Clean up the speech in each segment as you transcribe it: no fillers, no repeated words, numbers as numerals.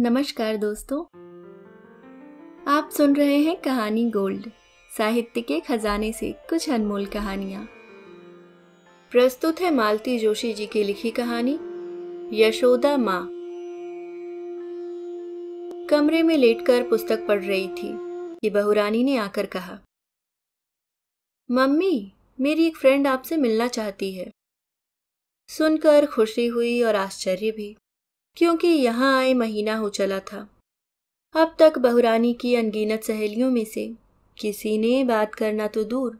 नमस्कार दोस्तों, आप सुन रहे हैं कहानी गोल्ड, साहित्य के खजाने से कुछ अनमोल कहानियां। प्रस्तुत है मालती जोशी जी की लिखी कहानी यशोदा माँ। कमरे में लेटकर पुस्तक पढ़ रही थी कि बहुरानी ने आकर कहा, मम्मी, मेरी एक फ्रेंड आपसे मिलना चाहती है। सुनकर खुशी हुई और आश्चर्य भी, क्योंकि यहाँ आए महीना हो चला था। अब तक बहुरानी की अनगिनत सहेलियों में से किसी ने बात करना तो दूर,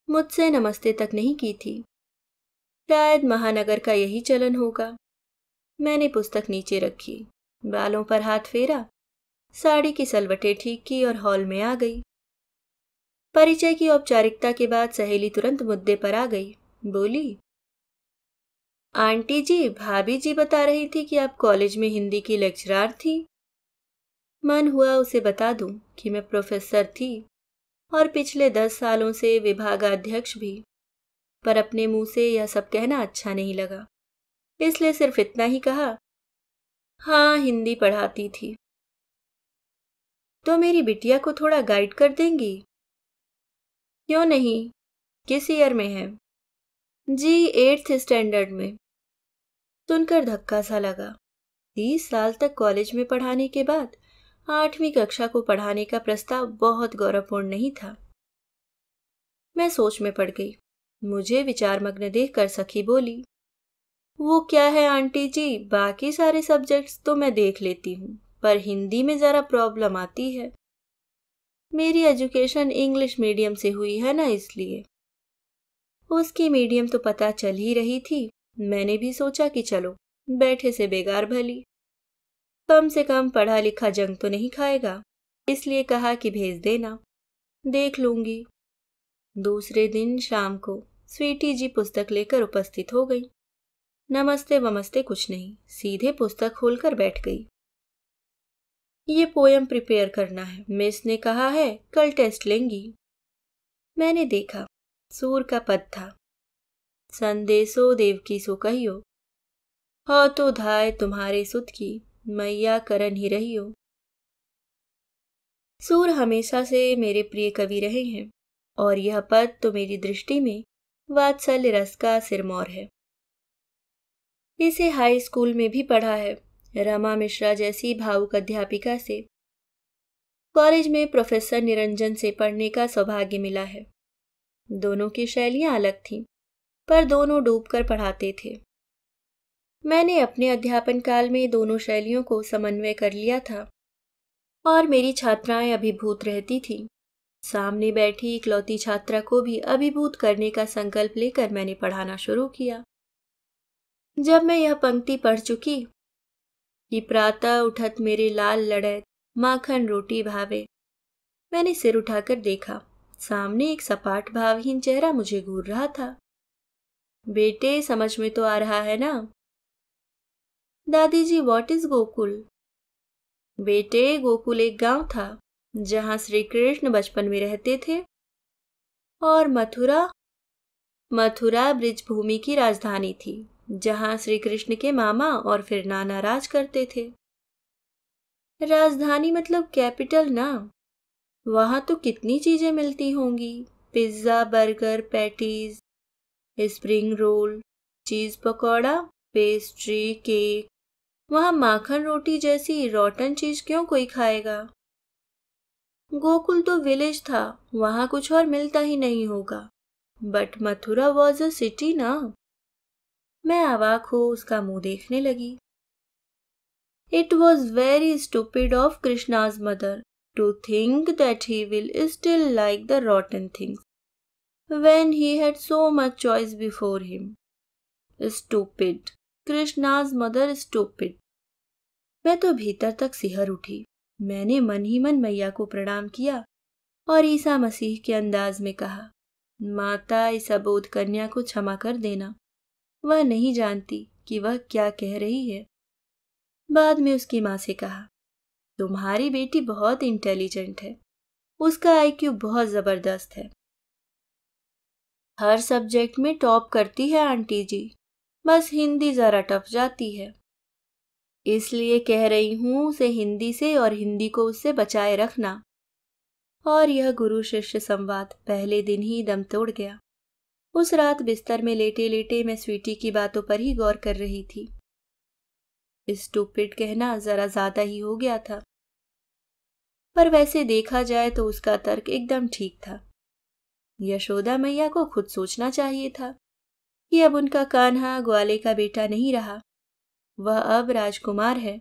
मुझसे नमस्ते तक नहीं की थी। शायद महानगर का यही चलन होगा। मैंने पुस्तक नीचे रखी, बालों पर हाथ फेरा, साड़ी की सलवटें ठीक की और हॉल में आ गई। परिचय की औपचारिकता के बाद सहेली तुरंत मुद्दे पर आ गई। बोली, आंटी जी, भाभी जी बता रही थी कि आप कॉलेज में हिंदी की लेक्चरार थी। मन हुआ उसे बता दूं कि मैं प्रोफेसर थी और पिछले 10 सालों से विभागाध्यक्ष भी, पर अपने मुंह से यह सब कहना अच्छा नहीं लगा, इसलिए सिर्फ इतना ही कहा, हाँ, हिंदी पढ़ाती थी। तो मेरी बिटिया को थोड़ा गाइड कर देंगी? क्यों नहीं, किस ईयर में है? जी, 8th स्टैंडर्ड में। सुनकर धक्का सा लगा। 30 साल तक कॉलेज में पढ़ाने के बाद 8वीं कक्षा को पढ़ाने का प्रस्ताव बहुत गौरवपूर्ण नहीं था। मैं सोच में पड़ गई। मुझे विचारमग्न देखकर सखी बोली, वो क्या है आंटी जी, बाकी सारे सब्जेक्ट्स तो मैं देख लेती हूँ, पर हिंदी में जरा प्रॉब्लम आती है। मेरी एजुकेशन इंग्लिश मीडियम से हुई है ना, इसलिए। उसकी मीडियम तो पता चल ही रही थी। मैंने भी सोचा कि चलो, बैठे से बेगार भली, कम से कम पढ़ा लिखा जंग तो नहीं खाएगा, इसलिए कहा कि भेज देना, देख लूंगी। दूसरे दिन शाम को स्वीटी जी पुस्तक लेकर उपस्थित हो गई। नमस्ते वमस्ते कुछ नहीं, सीधे पुस्तक खोलकर बैठ गई। ये पोयम प्रिपेयर करना है, मिस ने कहा है, कल टेस्ट लेंगी। मैंने देखा, सूर का पद था, संदेशो देवकी सो कहियो, हो तो धाय तुम्हारे सुत की, मैया करन ही रहियो। सूर हमेशा से मेरे प्रिय कवि रहे हैं और यह पद तो मेरी दृष्टि में वात्सल्य रस का सिरमौर है। इसे हाई स्कूल में भी पढ़ा है, रमा मिश्रा जैसी भावुक अध्यापिका से। कॉलेज में प्रोफेसर निरंजन से पढ़ने का सौभाग्य मिला है। दोनों की शैलियां अलग थीं, पर दोनों डूबकर पढ़ाते थे। मैंने अपने अध्यापन काल में दोनों शैलियों को समन्वय कर लिया था और मेरी छात्राएं अभिभूत रहती थीं। सामने बैठी इकलौती छात्रा को भी अभिभूत करने का संकल्प लेकर मैंने पढ़ाना शुरू किया। जब मैं यह पंक्ति पढ़ चुकी कि प्रातः उठत मेरे लाल लड़ैत, माखन रोटी भावे, मैंने सिर उठाकर देखा। सामने एक सपाट भावहीन चेहरा मुझे घूर रहा था। बेटे, समझ में तो आ रहा है ना? दादी जी, व्हाट इज गोकुल? बेटे, गोकुल एक गांव था जहां श्री कृष्ण बचपन में रहते थे, और मथुरा ब्रिज भूमि की राजधानी थी, जहां श्री कृष्ण के मामा और फिर नाना राज करते थे। राजधानी मतलब कैपिटल ना। वहां तो कितनी चीजें मिलती होंगी, pizza, burger, patties, spring roll, चीज पकौड़ा, पेस्ट्री, केक। वहां माखन रोटी जैसी रॉटन चीज क्यों कोई खाएगा? गोकुल तो विलेज था, वहां कुछ और मिलता ही नहीं होगा। But Mathura was a city ना। मैं अवाक हो उसका मुंह देखने लगी। It was very stupid of Krishna's mother to think that he will still like the rotten things when he had so much choice before him. Stupid. Krishna's mother stupid. मैं तो भीतर तक सिहर उठी। मैंने मन ही मन मैया को प्रणाम किया और ईसा मसीह के अंदाज में कहा, माता, इस अबोध कन्या को क्षमा कर देना, वह नहीं जानती कि वह क्या कह रही है। बाद में उसकी माँ से कहा, तुम्हारी बेटी बहुत इंटेलिजेंट है, उसका आईक्यू बहुत जबरदस्त है, हर सब्जेक्ट में टॉप करती है आंटी जी, बस हिंदी जरा टफ जाती है। इसलिए कह रही हूं उसे हिंदी से और हिंदी को उससे बचाए रखना। और यह गुरु शिष्य संवाद पहले दिन ही दम तोड़ गया। उस रात बिस्तर में लेटे लेटे मैं स्वीटी की बातों पर ही गौर कर रही थी। स्टूपिड कहना जरा ज्यादा ही हो गया था, पर वैसे देखा जाए तो उसका तर्क एकदम ठीक था। यशोदा मैया को खुद सोचना चाहिए था कि अब उनका कान्हा ग्वाले का बेटा नहीं रहा। वह अब राजकुमार है,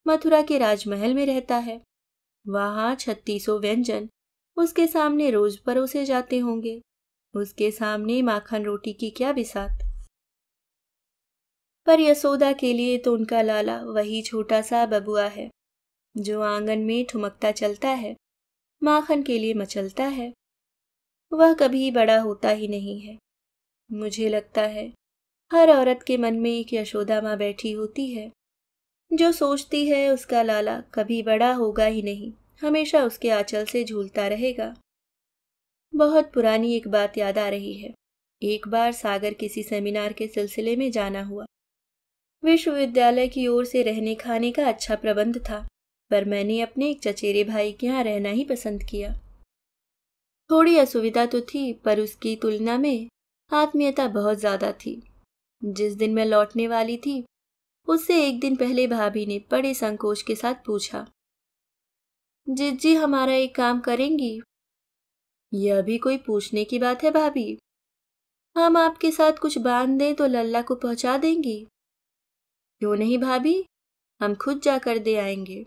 मथुरा के राजमहल में रहता है। वहां 3600 व्यंजन उसके सामने रोज परोसे जाते होंगे। उसके सामने माखन रोटी की क्या बिसात। पर यशोदा के लिए तो उनका लाला वही छोटा सा बबुआ है जो आंगन में ठुमकता चलता है, माखन के लिए मचलता है। वह कभी बड़ा होता ही नहीं है। मुझे लगता है हर औरत के मन में एक यशोदा माँ बैठी होती है जो सोचती है उसका लाला कभी बड़ा होगा ही नहीं, हमेशा उसके आंचल से झूलता रहेगा। बहुत पुरानी एक बात याद आ रही है। एक बार सागर किसी सेमिनार के सिलसिले में जाना हुआ। विश्वविद्यालय की ओर से रहने खाने का अच्छा प्रबंध था, पर मैंने अपने एक चचेरे भाई के यहाँ रहना ही पसंद किया। थोड़ी असुविधा तो थी, पर उसकी तुलना में आत्मीयता बहुत ज्यादा थी। जिस दिन मैं लौटने वाली थी उससे एक दिन पहले भाभी ने बड़े संकोच के साथ पूछा, जिज्जी हमारा एक काम करेंगी? यह भी कोई पूछने की बात है भाभी? हम आपके साथ कुछ बांध दें तो लल्ला को पहुंचा देंगी? क्यों नहीं भाभी, हम खुद जाकर दे आएंगे।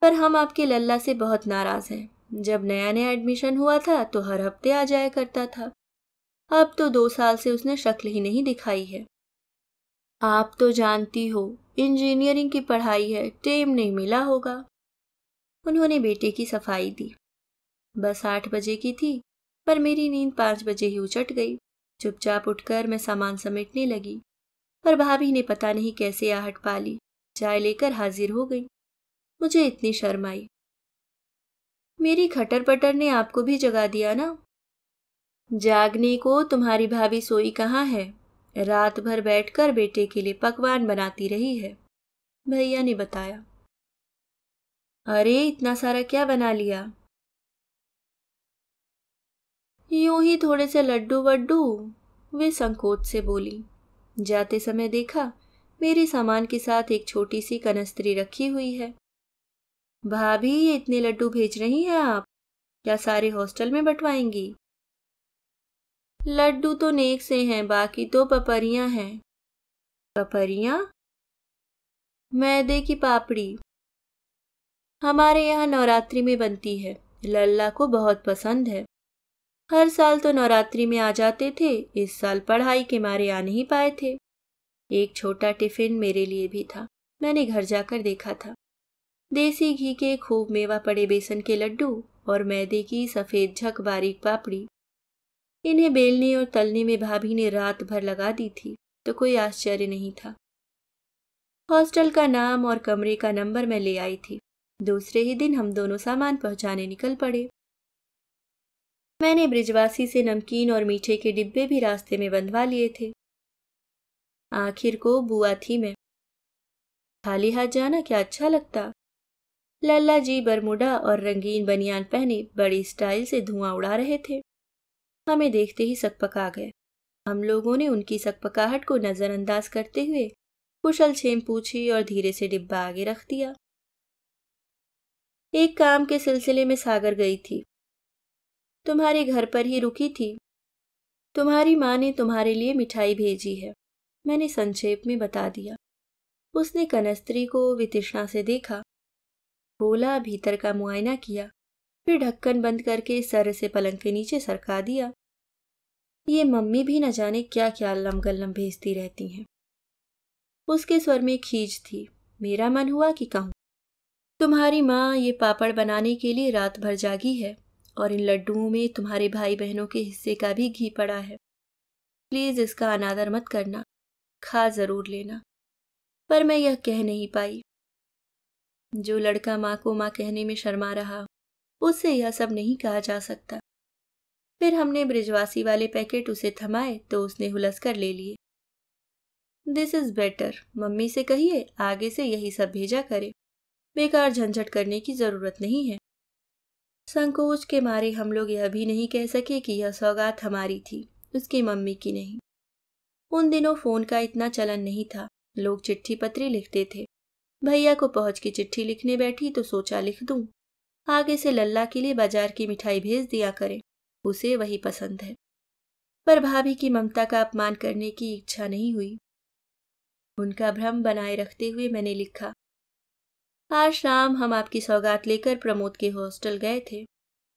पर हम आपके लल्ला से बहुत नाराज हैं। जब नया नया एडमिशन हुआ था तो हर हफ्ते आ जाया करता था। अब तो 2 साल से उसने शक्ल ही नहीं दिखाई है। आप तो जानती हो इंजीनियरिंग की पढ़ाई है, टेम नहीं मिला होगा। उन्होंने बेटे की सफाई दी। बस 8 बजे की थी, पर मेरी नींद 5 बजे ही उचट गई। चुपचाप उठकर मैं सामान समेटने लगी, पर भाभी ने पता नहीं कैसे आहट पाली, चाय लेकर हाजिर हो गई। मुझे इतनी शर्म आई। मेरी खटर पटर ने आपको भी जगा दिया ना? जागने को तुम्हारी भाभी सोई कहाँ है, रात भर बैठकर बेटे के लिए पकवान बनाती रही है, भैया ने बताया। अरे इतना सारा क्या बना लिया? यूं ही थोड़े से लड्डू वड्डू, वे संकोच से बोली। जाते समय देखा मेरी सामान के साथ एक छोटी सी कनस्त्री रखी हुई है। भाभी ये इतने लड्डू भेज रही हैं आप? क्या सारे हॉस्टल में बंटवाएंगी? लड्डू तो नेक से हैं, बाकी तो पपरियां हैं। पपरियां? मैदे की पापड़ी। हमारे यहाँ नवरात्रि में बनती है, लल्ला को बहुत पसंद है। हर साल तो नवरात्रि में आ जाते थे, इस साल पढ़ाई के मारे आ नहीं पाए थे। एक छोटा टिफिन मेरे लिए भी था, मैंने घर जाकर देखा था। देसी घी के खूब मेवा पड़े बेसन के लड्डू और मैदे की सफेद झक बारीक पापड़ी। इन्हें बेलने और तलने में भाभी ने रात भर लगा दी थी, तो कोई आश्चर्य नहीं था। हॉस्टल का नाम और कमरे का नंबर मैं ले आई थी। दूसरे ही दिन हम दोनों सामान पहुंचाने निकल पड़े। मैंने ब्रिजवासी से नमकीन और मीठे के डिब्बे भी रास्ते में बंधवा लिए थे। आखिर को बुआ थी मैं, खाली हाथ जाना क्या अच्छा लगता। लल्ला जी बरमुडा और रंगीन बनियान पहने बड़ी स्टाइल से धुआं उड़ा रहे थे। हमें देखते ही सकपका गए। हम लोगों ने उनकी सकपकाहट को नजरअंदाज करते हुए कुशल छेम पूछी और धीरे से डिब्बा आगे रख दिया। एक काम के सिलसिले में सागर गई थी, तुम्हारे घर पर ही रुकी थी। तुम्हारी माँ ने तुम्हारे लिए मिठाई भेजी है, मैंने संक्षेप में बता दिया। उसने कनस्त्री को वितृष्णा से देखा, खोला, भीतर का मुआयना किया, फिर ढक्कन बंद करके सर से पलंग के नीचे सरका दिया। ये मम्मी भी न जाने क्या क्या अल्लम गल्लम भेजती रहती हैं। उसके स्वर में खींच थी। मेरा मन हुआ कि कहूं, तुम्हारी माँ ये पापड़ बनाने के लिए रात भर जागी है और इन लड्डुओं में तुम्हारे भाई बहनों के हिस्से का भी घी पड़ा है। प्लीज इसका अनादर मत करना, खा जरूर लेना। पर मैं यह कह नहीं पाई। जो लड़का माँ को माँ कहने में शर्मा रहा, उससे यह सब नहीं कहा जा सकता। फिर हमने ब्रिजवासी वाले पैकेट उसे थमाए तो उसने हुलस कर ले लिए। दिस इज बेटर, मम्मी से कहिए आगे से यही सब भेजा करे, बेकार झंझट करने की जरूरत नहीं है। संकोच के मारे हम लोग यह भी नहीं कह सके कि यह सौगात हमारी थी, उसकी मम्मी की नहीं। उन दिनों फोन का इतना चलन नहीं था, लोग चिट्ठी पत्री लिखते थे। भैया को पहुंच की चिट्ठी लिखने बैठी तो सोचा लिख दूं, आगे से लल्ला के लिए बाजार की मिठाई भेज दिया करें, उसे वही पसंद है। पर भाभी की ममता का अपमान करने की इच्छा नहीं हुई। उनका भ्रम बनाए रखते हुए मैंने लिखा, आज शाम हम आपकी सौगात लेकर प्रमोद के हॉस्टल गए थे।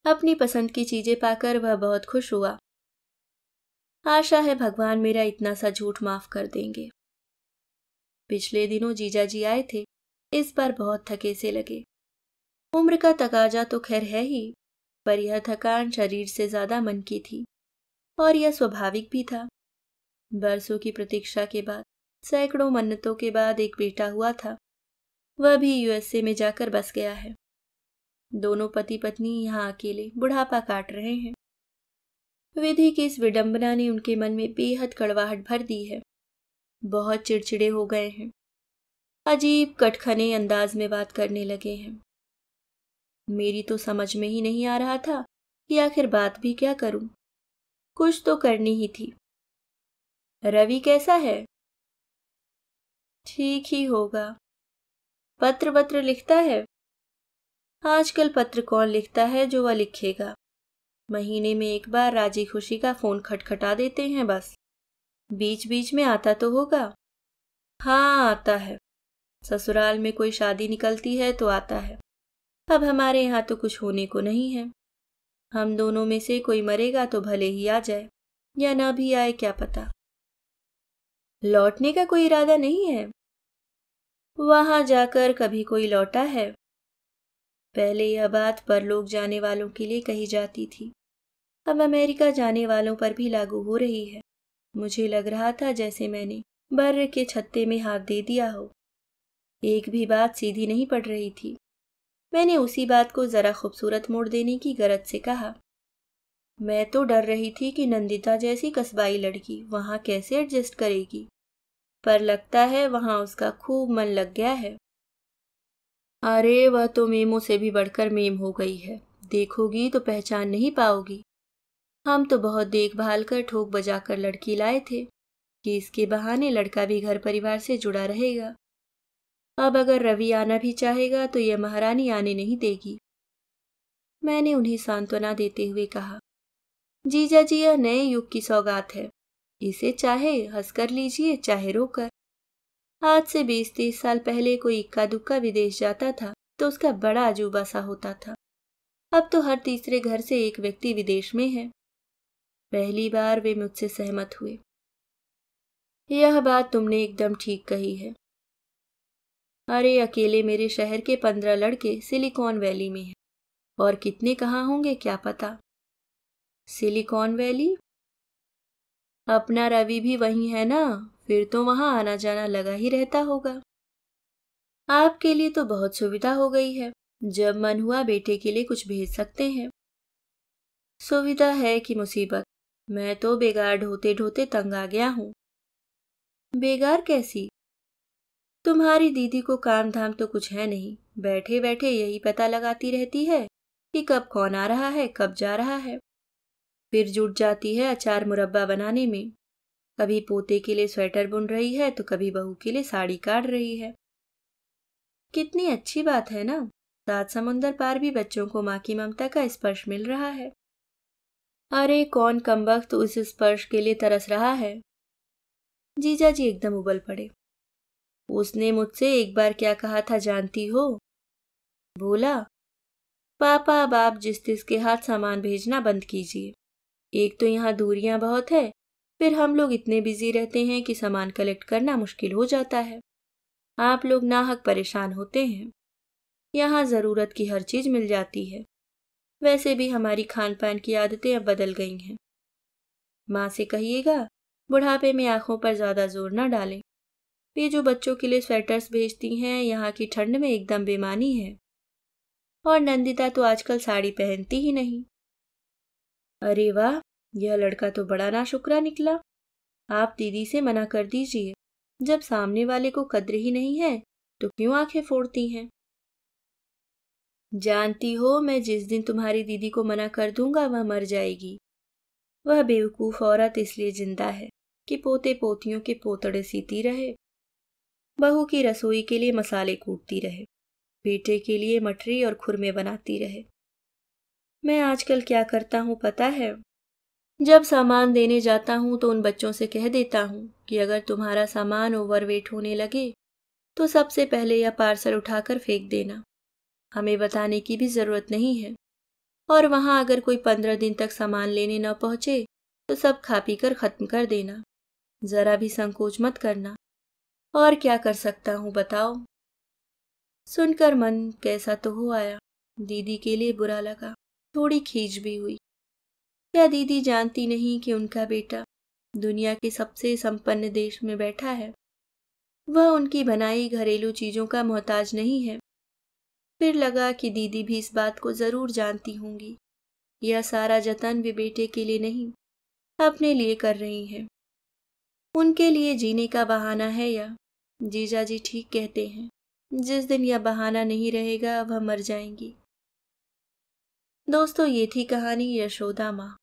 अपनी पसंद की चीजें पाकर वह बहुत खुश हुआ। आशा है भगवान मेरा इतना सा झूठ माफ कर देंगे। पिछले दिनों जीजाजी आए थे, इस बार बहुत थके से लगे। उम्र का तकाजा तो खैर है ही, पर यह थकान शरीर से ज्यादा मन की थी, और यह स्वाभाविक भी था। बरसों की प्रतीक्षा के बाद, सैकड़ों मन्नतों के बाद एक बेटा हुआ था। वह भी यूएसए में जाकर बस गया है। दोनों पति पत्नी यहाँ अकेले बुढ़ापा काट रहे हैं। विधि की इस विडंबना ने उनके मन में बेहद कड़वाहट भर दी है। बहुत चिड़चिड़े हो गए हैं, अजीब कटखने अंदाज में बात करने लगे हैं। मेरी तो समझ में ही नहीं आ रहा था कि आखिर बात भी क्या करूं। कुछ तो करनी ही थी। रवि कैसा है? ठीक ही होगा। पत्र वत्र लिखता है? आजकल पत्र कौन लिखता है जो वह लिखेगा। महीने में एक बार राजी खुशी का फोन खटखटा देते हैं बस। बीच बीच में आता तो होगा। हाँ आता है, ससुराल में कोई शादी निकलती है तो आता है। अब हमारे यहाँ तो कुछ होने को नहीं है। हम दोनों में से कोई मरेगा तो भले ही आ जाए, या ना भी आए क्या पता। लौटने का कोई इरादा नहीं है? वहां जाकर कभी कोई लौटा है? पहले यह बात परलोक जाने वालों के लिए कही जाती थी, अब अमेरिका जाने वालों पर भी लागू हो रही है। मुझे लग रहा था जैसे मैंने बर्र के छत्ते में हाथ दे दिया हो। एक भी बात सीधी नहीं पड़ रही थी। मैंने उसी बात को जरा खूबसूरत मोड़ देने की गरज से कहा, मैं तो डर रही थी कि नंदिता जैसी कस्बाई लड़की वहां कैसे एडजस्ट करेगी, पर लगता है वहां उसका खूब मन लग गया है। अरे वह तो मेमो से भी बढ़कर मेम हो गई है, देखोगी तो पहचान नहीं पाओगी। हम तो बहुत देखभाल कर ठोक बजाकर लड़की लाए थे कि इसके बहाने लड़का भी घर परिवार से जुड़ा रहेगा। अब अगर रवि आना भी चाहेगा तो यह महारानी आने नहीं देगी। मैंने उन्हें सांत्वना देते हुए कहा, जीजा जी यह नए युग की सौगात है, इसे चाहे हंसकर लीजिए चाहे रोकर। आज से 20-30 साल पहले कोई इक्का दुक्का विदेश जाता था तो उसका बड़ा अजूबा सा होता था। अब तो हर तीसरे घर से एक व्यक्ति विदेश में है। पहली बार वे मुझसे सहमत हुए। यह बात तुमने एकदम ठीक कही है। अरे अकेले मेरे शहर के 15 लड़के सिलिकॉन वैली में हैं, और कितने कहाँ होंगे क्या पता। Silicon valley? अपना रवि भी वहीं है ना, फिर तो वहां आना जाना लगा ही रहता होगा। आपके लिए तो बहुत सुविधा हो गई है, जब मन हुआ बेटे के लिए कुछ भेज सकते हैं। सुविधा है कि मुसीबत, मैं तो बेगार ढोते ढोते तंग आ गया हूँ। बेगार कैसी? तुम्हारी दीदी को काम धाम तो कुछ है नहीं, बैठे बैठे यही पता लगाती रहती है कि कब कौन आ रहा है कब जा रहा है। फिर जुट जाती है अचार मुरब्बा बनाने में। कभी पोते के लिए स्वेटर बुन रही है तो कभी बहू के लिए साड़ी काट रही है। कितनी अच्छी बात है ना, 7 समुंदर पार भी बच्चों को माँ की ममता का स्पर्श मिल रहा है। अरे कौन कमबख्त उस स्पर्श के लिए तरस रहा है। जीजा जी एकदम उबल पड़े। उसने मुझसे एक बार क्या कहा था जानती हो? बोला, पापा अब आप जिस तिसके हाथ सामान भेजना बंद कीजिए। एक तो यहाँ दूरियां बहुत है, फिर हम लोग इतने बिजी रहते हैं कि सामान कलेक्ट करना मुश्किल हो जाता है। आप लोग नाहक परेशान होते हैं। यहाँ जरूरत की हर चीज मिल जाती है। वैसे भी हमारी खान पान की आदतें अब बदल गई हैं। माँ से कहिएगा बुढ़ापे में आंखों पर ज्यादा जोर न डालें। ये जो बच्चों के लिए स्वेटर्स भेजती हैं, यहाँ की ठंड में एकदम बेमानी है। और नंदिता तो आजकल साड़ी पहनती ही नहीं। अरे वाह, यह लड़का तो बड़ा नाशुक्रा निकला। आप दीदी से मना कर दीजिए, जब सामने वाले को कद्र ही नहीं है तो क्यों आंखें फोड़ती हैं? जानती हो, मैं जिस दिन तुम्हारी दीदी को मना कर दूंगा वह मर जाएगी। वह बेवकूफ औरत इसलिए जिंदा है कि पोते पोतियों के पोतड़े सीती रहे, बहू की रसोई के लिए मसाले कूटती रहे, बेटे के लिए मटरी और खुरमे बनाती रहे। मैं आजकल क्या करता हूँ पता है? जब सामान देने जाता हूँ तो उन बच्चों से कह देता हूँ कि अगर तुम्हारा सामान ओवरवेट होने लगे तो सबसे पहले यह पार्सल उठाकर फेंक देना, हमें बताने की भी जरूरत नहीं है। और वहां अगर कोई 15 दिन तक सामान लेने न पहुंचे तो सब खा पी कर खत्म कर देना, जरा भी संकोच मत करना। और क्या कर सकता हूँ बताओ? सुनकर मन कैसा तो हो आया। दीदी के लिए बुरा लगा, थोड़ी खीज भी हुई। क्या दीदी जानती नहीं कि उनका बेटा दुनिया के सबसे संपन्न देश में बैठा है? वह उनकी बनाई घरेलू चीजों का मोहताज नहीं है। फिर लगा कि दीदी भी इस बात को जरूर जानती होंगी। यह सारा जतन वे बेटे के लिए नहीं, अपने लिए कर रही हैं। उनके लिए जीने का बहाना है यह। जीजा जी ठीक कहते हैं, जिस दिन यह बहाना नहीं रहेगा वह मर जाएंगी। दोस्तों, ये थी कहानी यशोदा माँ।